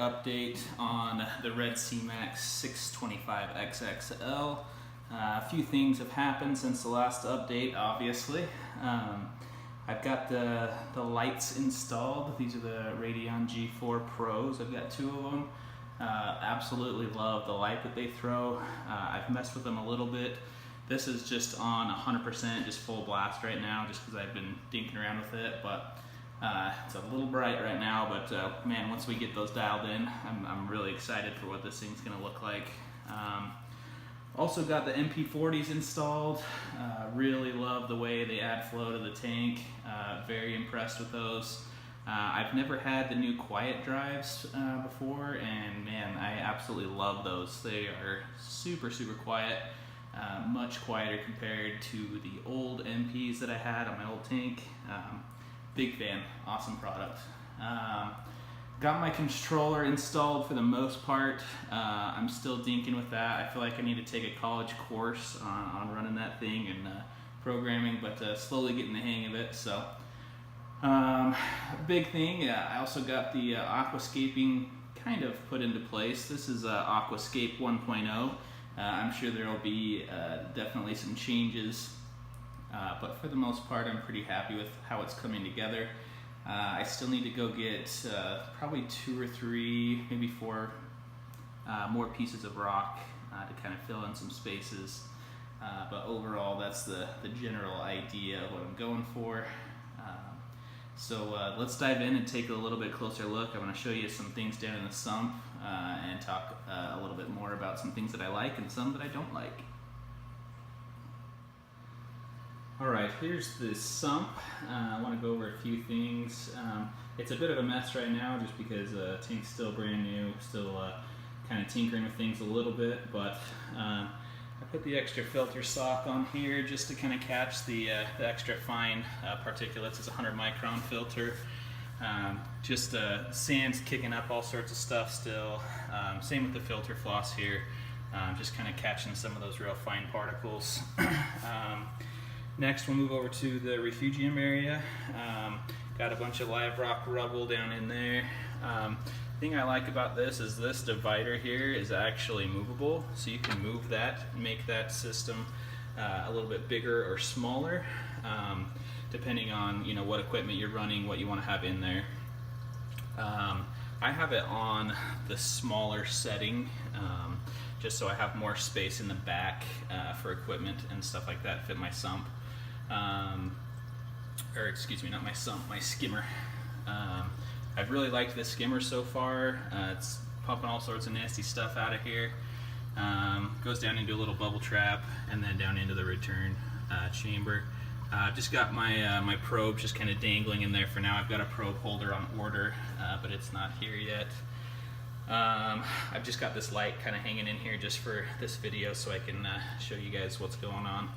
update on the red C-Max 625 XXL. A few things have happened since the last update, obviously. I've got the lights installed. These are the Radeon G4 Pros. I've got two of them. Absolutely love the light that they throw. I've messed with them a little bit. This is just on 100%, just full blast right now, just because I've been dinking around with it. But it's a little bright right now, but man, once we get those dialed in, I'm really excited for what this thing's gonna look like. Also got the MP40s installed. Really love the way they add flow to the tank. Very impressed with those. I've never had the new quiet drives before, and man, I absolutely love those. They are super, super quiet. Much quieter compared to the old MPs that I had on my old tank. Big fan, awesome product. Got my controller installed for the most part. I'm still dinking with that. I feel like I need to take a college course on running that thing and programming, but slowly getting the hang of it. So, big thing. I also got the aquascaping kind of put into place. This is Aquascape 1.0. I'm sure there will be definitely some changes. But for the most part, I'm pretty happy with how it's coming together. I still need to go get probably 2 or 3, maybe 4 more pieces of rock to kind of fill in some spaces. But overall, that's the general idea of what I'm going for. So let's dive in and take a little bit closer look. I'm going to show you some things down in the sump and talk a little bit more about some things that I like and some that I don't like. Alright, here's the sump. I want to go over a few things. It's a bit of a mess right now just because the tank's still brand new, still kind of tinkering with things a little bit, but I put the extra filter sock on here just to kind of catch the extra fine particulates. It's a 100 micron filter. Just sand's kicking up all sorts of stuff still. Same with the filter floss here. Just kind of catching some of those real fine particles. Next, we'll move over to the refugium area. Got a bunch of live rock rubble down in there. Thing I like about this is this divider here is actually movable, so you can move that, make that system a little bit bigger or smaller, depending on what equipment you're running, what you want to have in there. I have it on the smaller setting, just so I have more space in the back for equipment and stuff like that, fit my sump. Or excuse me, not my sump, my skimmer. I've really liked this skimmer so far. It's pumping all sorts of nasty stuff out of here. Goes down into a little bubble trap and then down into the return chamber. Just got my probe just kind of dangling in there for now. I've got a probe holder on order, but it's not here yet. I've just got this light kind of hanging in here just for this video so I can show you guys what's going on.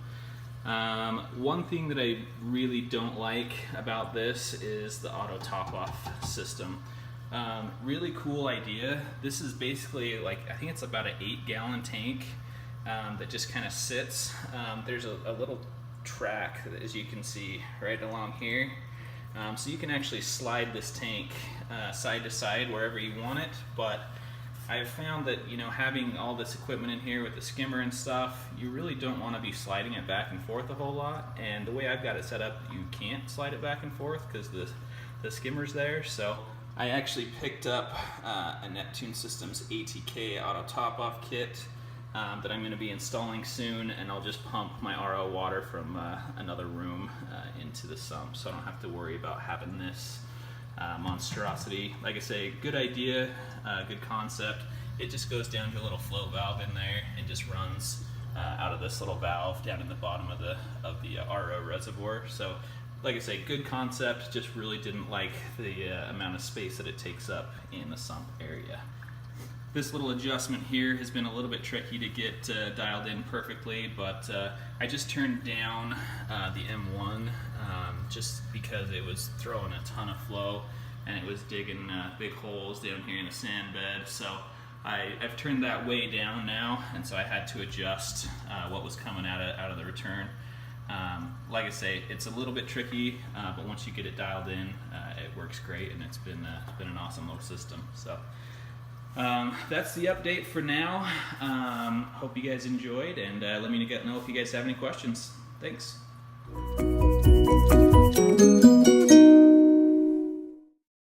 One thing that I really don't like about this is the auto top-off system. Really cool idea. This is basically like, I think it's about an 8-gallon tank that just kind of sits. There's a little track, as you can see, right along here. So you can actually slide this tank side to side wherever you want it, but I've found that having all this equipment in here with the skimmer and stuff, you really don't want to be sliding it back and forth a whole lot, and the way I've got it set up, you can't slide it back and forth because the skimmer's there. So I actually picked up a Neptune Systems ATK auto top-off kit that I'm going to be installing soon, and I'll just pump my RO water from another room into the sump, so I don't have to worry about having this monstrosity. Like I say, good idea, good concept. It just goes down to a little flow valve in there and just runs out of this little valve down in the bottom of the RO reservoir. So like I say, good concept, just really didn't like the amount of space that it takes up in the sump area. This little adjustment here has been a little bit tricky to get dialed in perfectly, but I just turned down the M1 just because it was throwing a ton of flow and it was digging big holes down here in the sand bed. So I've turned that way down now, and so I had to adjust what was coming out of the return. Like I say, it's a little bit tricky, but once you get it dialed in, it works great, and it's been an awesome little system. So That's the update for now. Hope you guys enjoyed, and let me know if you guys have any questions. Thanks.